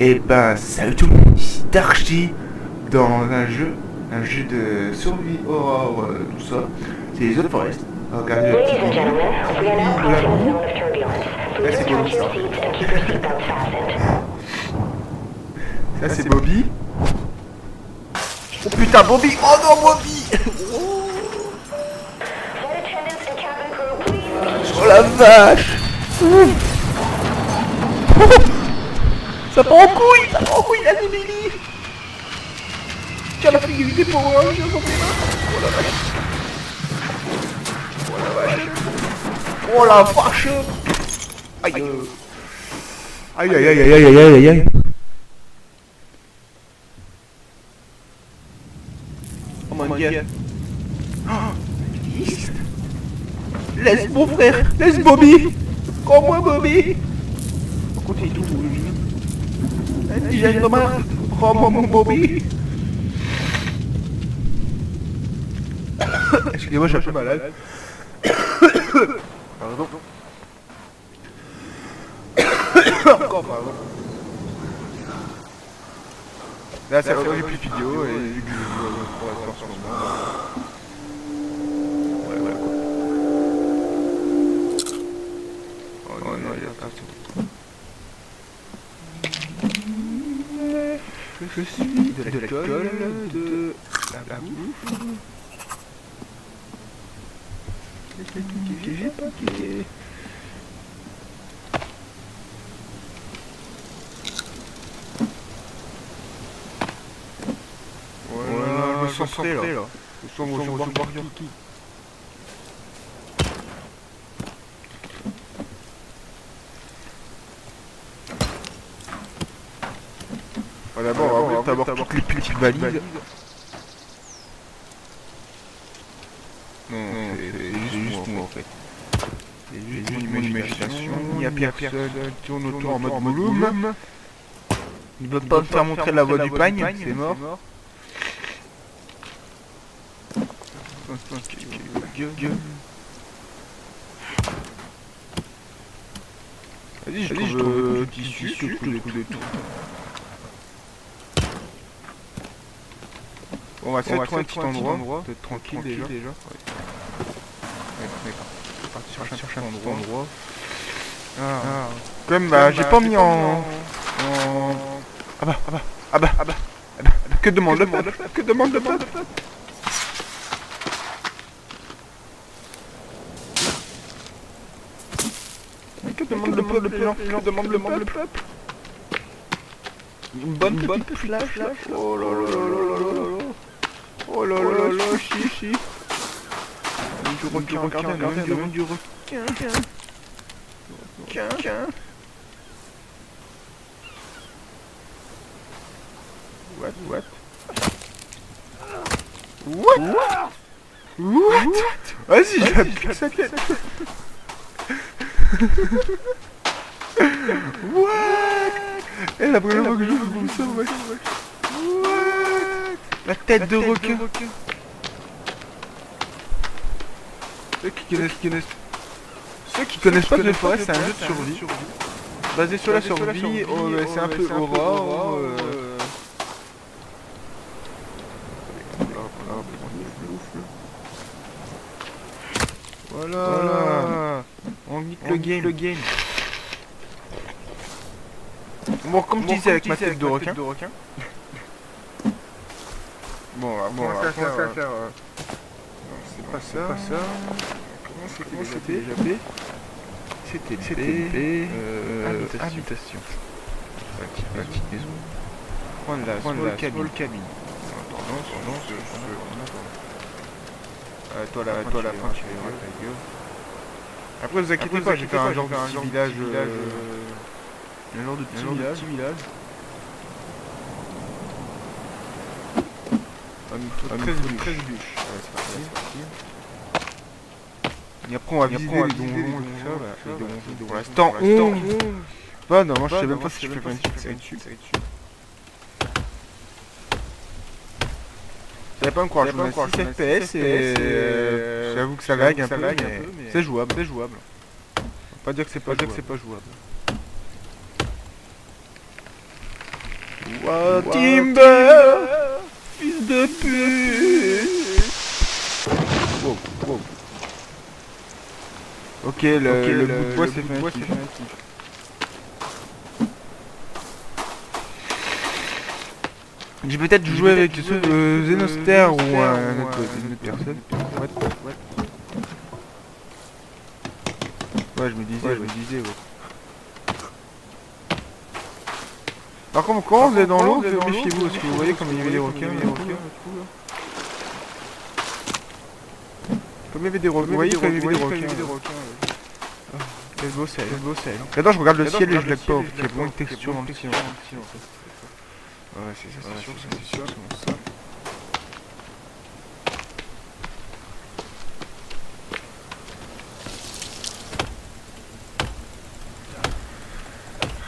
Et ben salut tout le monde, ici Darchi dans un jeu de survie, horreur, tout ça. C'est les The Forest. Regardez le petit début. Là c'est Bobby ça. Ça c'est Bobby. Oh putain Bobby. Oh non Bobby. Oh la vache. Ça part en couille, la Billy. Tiens la figure des Power, je m'en fais là. Oh la vache. Aïe. Aïe aïe aïe aïe aïe aïe aïe aïe. Oh mon dieu. Laisse mon frère, laisse Bobby. Prends-moi Bobby. Écoute, il est tout rouge. J'ai Thomas, prends-moi mon Bobby. Excusez-moi, je suis un peu malade. Pardon. Encore pardon. Là, ça va plus de vidéo et vu que je joue à en ce moment. Ouais, quoi. Oh non, il y a pas tout. Je suis de l'école de la bouffe. J'ai pas cliqué. Voilà, je me sens prêt là. Je sens mon qui. D'abord, toutes les petites valises. Non, c'est juste moi en fait. C'est juste mon imagination. Il y a personne qui tourne autour en mode Mouloum. Il veut pas me faire montrer la voie du pagne, c'est mort. Vas-y, je trouve du tissu, je trouve des trucs. On va essayer de trouver un petit endroit, peut-être tranquille déjà. Ouais, d'accord. Chercher un endroit. Quand même, j'ai pas mis en... Ah bah. Que demande le peuple? Que demande le peuple? Que demande le peuple? Les gens demandent le peuple. Une bonne petite flash. Oh là là là là là là. Oh là là là, chichi. Du requin. What? Vas-y, j'appuie sa tête. What? Elle a vraiment que je joue comme ça, ouais. What? La tête de requin. Ceux qui connaissent pas The Forest, c'est un jeu de survie. Basé sur la survie, c'est un peu horreur. Voilà. On nique le game. Bon, comme je disais avec ma tête de requin. Bon, on va faire. Non, c'est pas ça. Comment c'était déjà B? C'était B. Habitation. La petite maison. Prendre la small cabine. Attends, toi la fin, tu verras ta gueule. Après, vous inquiétez pas, j'ai fait un genre de petit village. Un genre de petit village. Il faut 13 bûches. C'est parti. Et après on va visiter les donjons et tout ça. Pour l'instant, pas, non, je sais même pas si je peux faire une petite série dessus. Vous allez pas me croire, je mets 6 FPS et j'avoue que ça lag un peu, mais c'est jouable, c'est jouable. On va pas dire que c'est pas jouable. Wow, Timber, fils de pute. Wow, wow. Ok, le bout de bois c'est fini. J'ai peut-être joué avec ceux de Zenoster ou une autre personne. Ouais, je me disais, ouais. Par contre, quand vous êtes dans l'eau, méfiez-vous, parce que vous voyez comme il y avait des requins. Comme il y avait des requins, vous voyez comme il y avait des requins. Quel beau ciel. J'adore, je regarde le ciel et je lag pas, parce qu'il y a vraiment une texture dans le ciel. Ouais, c'est ça, c'est sûr, c'est ça.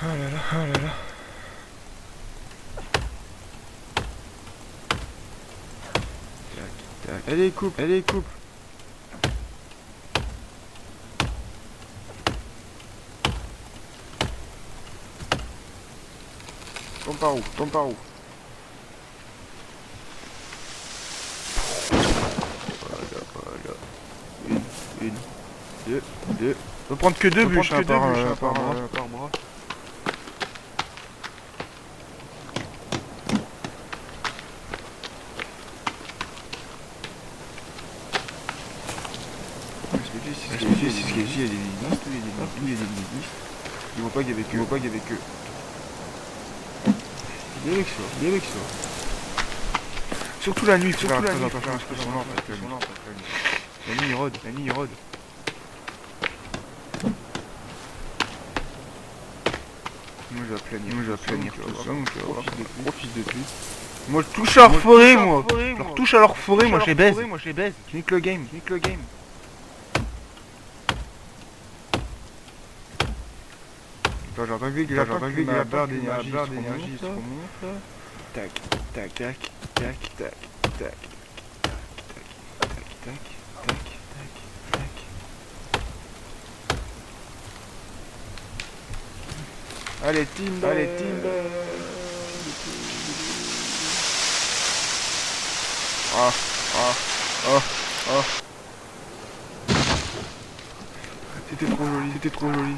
Oh là là. Tac. Allez, coupe. Tombe par où? Voilà. Une, deux. On va prendre que deux bûches par bras. Est-ce que il y a des listes. Il voit pas qu'il y avait que. Il y avait que ça. Surtout la nuit, il faut faire très attention parce que son lampe, la nuit il rôde. Moi je vais planir tout ça, donc gros fils de pute. Moi je touche à leur forêt, moi. Je leur touche à leur forêt, moi je les baise. Je nique le game. J'entends que la barre d'énergie se remonte. Tac. Allez, Timber. Ah. C'était trop joli.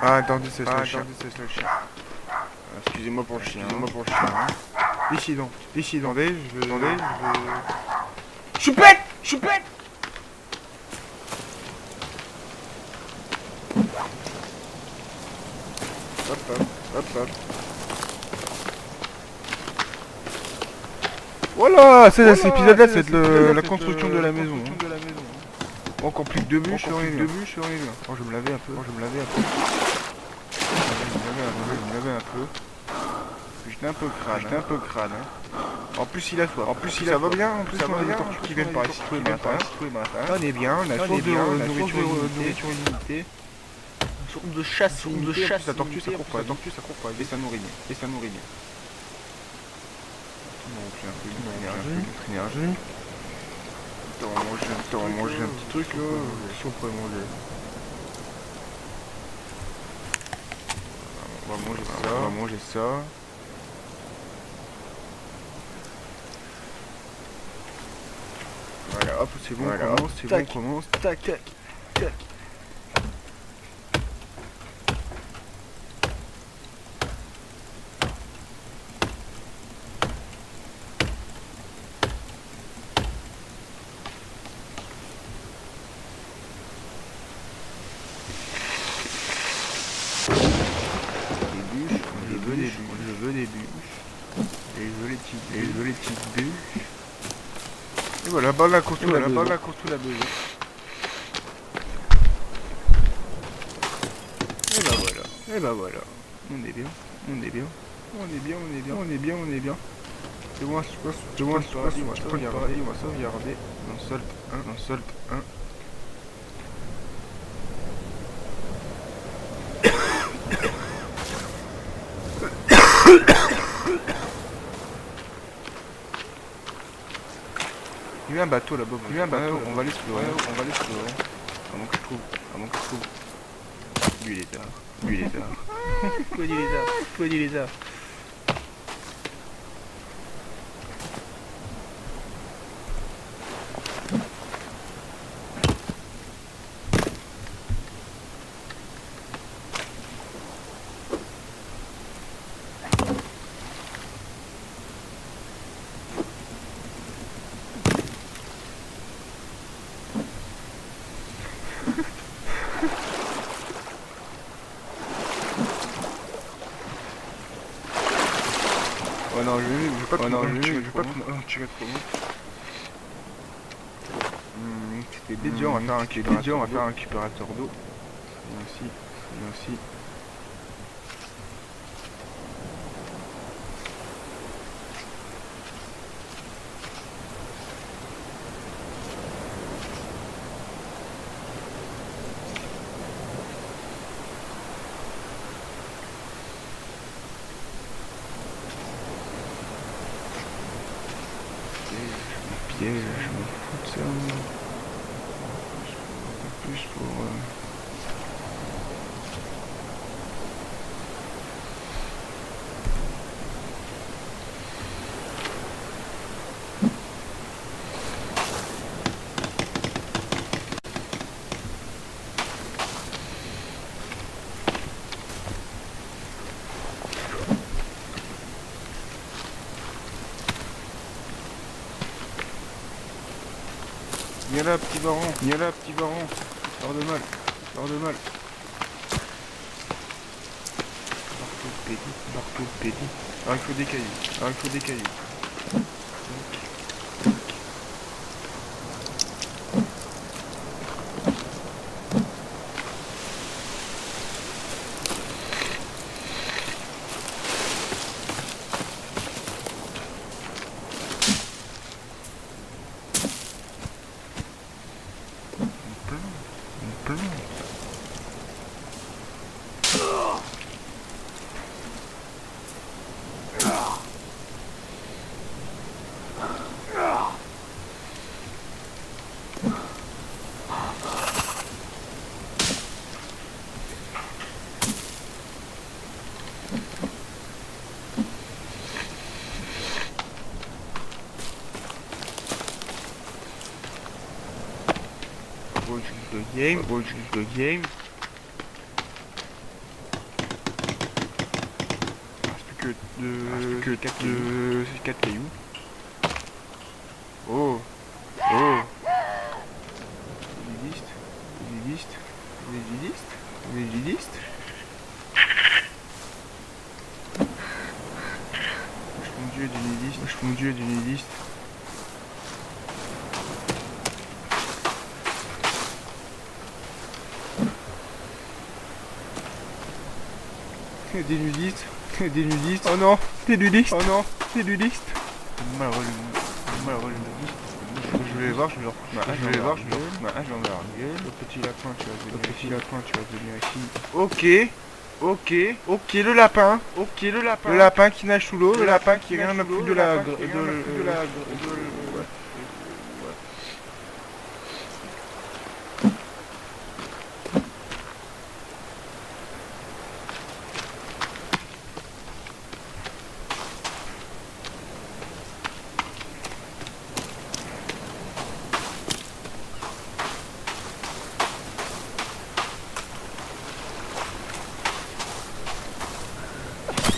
Ah, attendez, c'est le chien. Excusez-moi pour le chien. Décidons. Attendez, je vais... Choupette. Hop. Voilà, cet épisode-là, c'est la construction de la maison. Encore plus que 2 bûches, je vais me laver un peu. J'étais un peu crade. En plus, il a soif. Ça va bien. En plus, on a des tortues qui viennent par ici tous les matins. On est bien, on a source de nourriture illimitée. Source de chasse. La tortue, ça court pas. Et ça nourrit bien. On a un peu d'énergie. T'as manger un petit truc là. Si on pourrait manger. On va manger ça. Voilà, hop, c'est bon, on commence. Tac. Je veux des bûches. Et je veux les petites bûches. Et voilà, bah là, construit la besoin. Et bah voilà. On est bien. C'est moi, on va sauvegarder. On solte 1. un bateau là-bas. Il y a un bateau, on va l'explorer. Comment que je trouve Lui il est tard. Toi il est tard. Oh non, je vais pas tu vas trop loin. C'était dédié, on va faire un récupérateur d'eau. Et aussi. Piège, je m'en fous de ça. Un peu plus pour... Viens là, petit varan. Sors de mal. Marteau de pédi. Alors il faut des cailloux. On peut. Bon, juste le game. Il reste plus que 4 cailloux. Oh. Les lidistes. Je mon dieu du nidiste. Des nudistes. Oh non, des nudistes. Mal relu. Je vais voir, je leur fous ma hache dans leur gueule. Le petit lapin, tu vas venir ici. Ok, le lapin. Le lapin qui nage sous l'eau, le lapin qui rien n'a plus de la...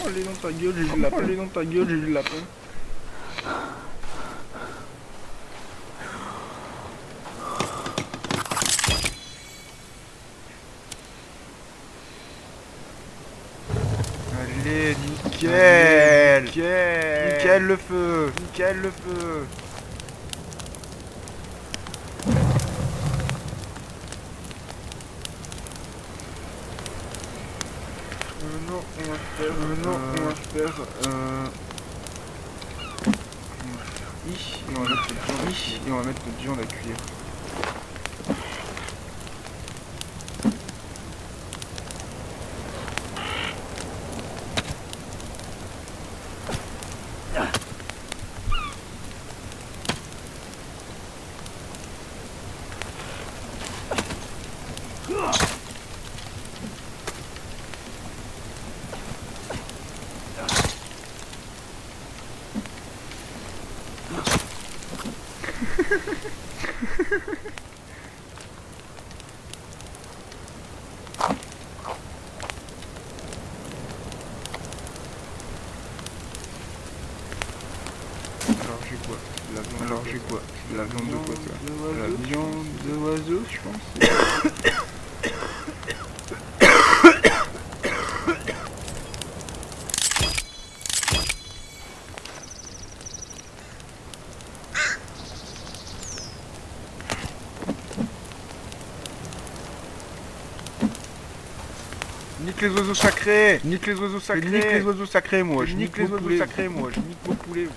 Allez dans ta gueule, j'ai vu le lapin. Allez, nickel le feu. Non, on va faire ici, et on va mettre notre viande à cuire. Alors j'ai quoi? La viande de quoi ça? La viande de oiseau, je pense. Nique les oiseaux sacrés! Nique les oiseaux sacrés! Nique les oiseaux sacrés, moi! Je nique les oiseaux sacrés, moi! Je nique vos poulets!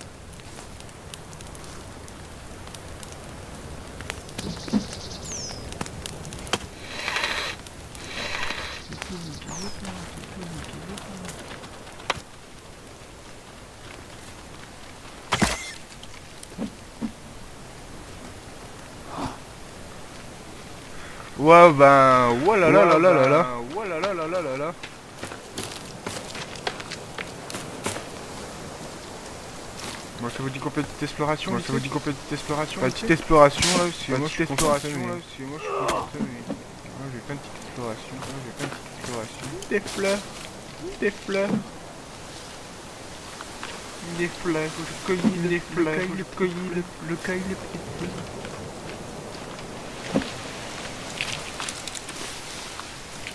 Ouais, ben, voilà là là là là là, voilà là là là là là. Moi, ça vous dit qu'on fait une petite exploration? Moi, ça vous dit qu'on fait une petite exploration? Une petite exploration là, c'est moi je suis exploration là, c'est moi je suis concentré, mais moi j'ai pas une petite exploration, moi j'ai pas une petite exploration. Des fleurs, des fleurs. Des fleurs, je cueillis des fleurs, je cueillis le cueil les petites.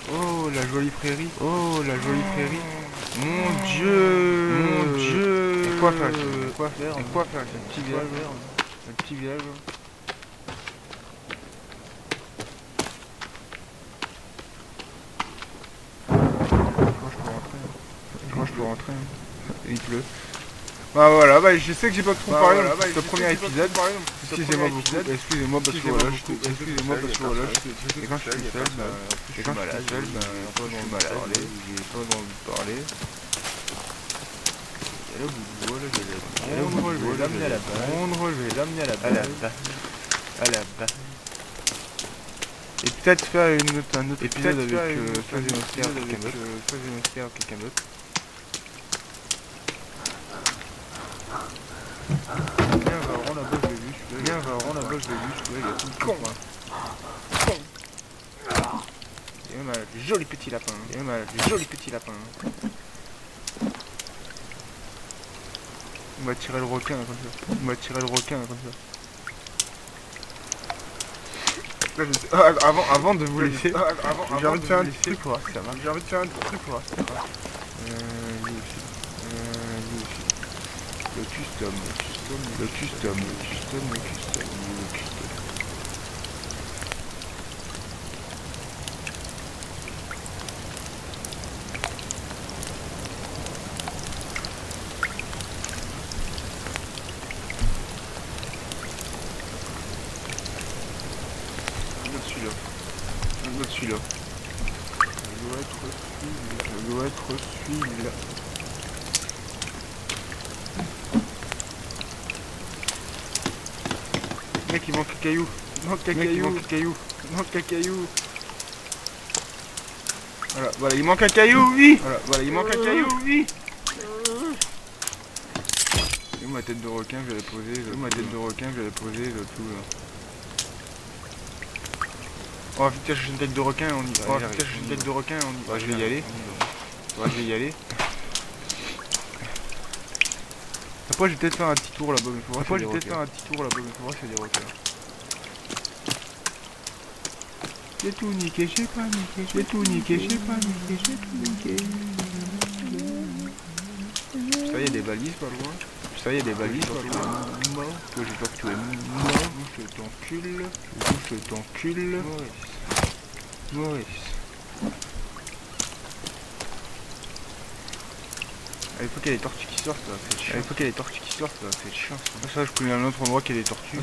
Oh la jolie prairie, oh la jolie prairie. Mon Dieu, mon Dieu. Et quoi faire? Quoi faire? Et quoi faire? Un petit village, un petit village. Je crois que je peux rentrer. Il pleut. Bah voilà, bah je sais que j'ai pas trop parlé dans ce premier épisode. Excusez-moi beaucoup, excusez-moi parce que voilà, excusez-moi parce que voilà, et quand je suis seul, bah, et quand je suis seul, bah, j'ai pas envie de parler, j'ai pas envie de parler. Et là, vous voilà, on relever l'amener à la base, on relever l'amener à la base, à la base. Et peut-être faire un autre épisode avec quelqu'un d'autre. Viens, va rendre la bosse de vue, viens, va rendre la bosse de vue, il y a tout le con. Con. Et on a des jolis petits lapins, et on a des jolis petits lapins. On va tirer le requin comme ça, on va tirer le requin comme ça. Là, avant de vous laisser, j'ai envie de faire un truc pour ça va. J'ai envie de faire un truc pour ça va. Lui aussi. Le custom. Celui-là. Je dois être celui-là. Mec, il manque un caillou. Il manque un caillou. Voilà, il manque un caillou, oui. Et ma tête de requin, je vais la poser, tout là. Oh putain, j'ai une tête de requin, on y va. Je vais y aller. Après, je vais peut-être faire un petit tour là-bas, mais il faudra qu'il y ait des requins. J'ai tout niqué, j'ai pas niqué. Ça y est, des balises pas loin. Que j'ai pas tué. Je t'encule. Maurice. Ah, il faut qu'il y ait des tortues qui sortent, c'est chiant. Ça, je connais un autre endroit qui a des tortues.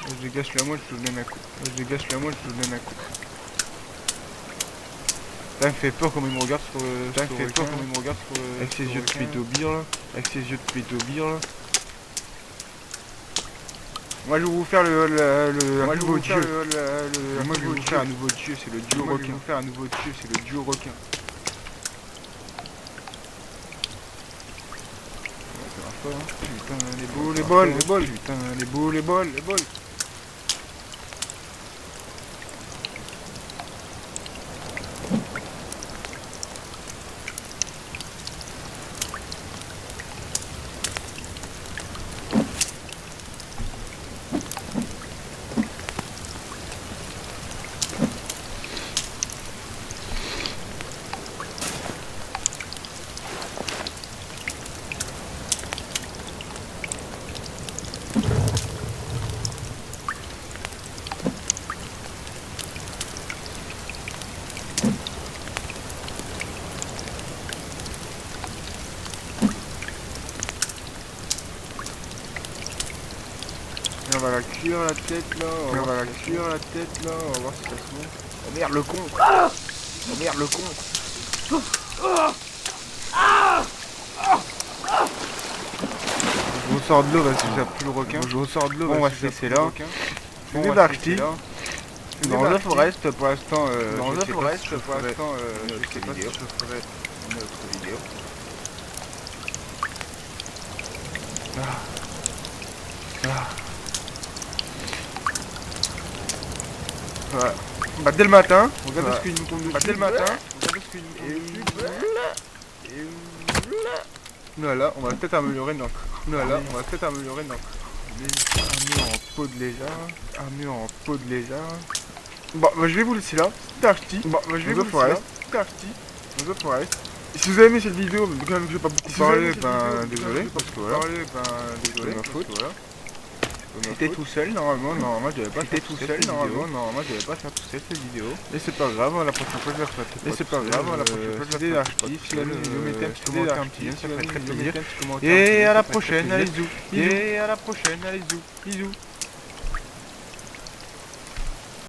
Je dégasse la moelle, je te donne un coup. Ça me fait peur comme il me regarde sur le... Avec ses yeux de pétobire là. Moi je vais vous faire un nouveau dieu. Moi je vais vous faire un nouveau dieu, c'est le duo requin. Je vais vous faire un nouveau dieu, c'est le duo requin. Ça marche pas, hein. Putain, les boules, les bols, les bols. Putain, les boules, les bols, les bols. Et on va la cuire la tête là, on va la cuire la tête là, on va voir si ça se monte. Oh merde le con. Oh merde le con. Je ressors de l'eau parce que ça pue le requin. Je ressors de l'eau, on va se laisser là. On est parti. Dans The Forest pour l'instant, je sais pas si je ferai une autre vidéo. Voilà. Bah dès le matin, regardez ce qu'il nous tombe dessus. Bah dès le matin, regardez ce qu'il nous tombe dessus. Voilà, on va peut-être améliorer notre. Voilà, on va peut-être améliorer notre. Armure en peau de lézard. Armure en peau de lézard. Bon, bah je vais vous laisser là. C'était Archty. Bon, bah je vais vous laisser là. C'était Archty. The Forest. Si vous avez aimé cette vidéo, mais quand même que j'ai pas beaucoup parlé, ben désolé, parce que voilà. C'est ma faute. J'étais tout seul normalement, je devais pas faire tout seul normalement, je devais pas faire tout seul cette vidéo. Et c'est pas grave, la prochaine fois je la ferai. Et c'est pas grave, la prochaine fois je la ferai. Si la vidéo mettez un petit commentaire, un petit lien, ça ferait très plaisir. Et à la prochaine, allez zou. Et à la prochaine, allez zou. Bisous.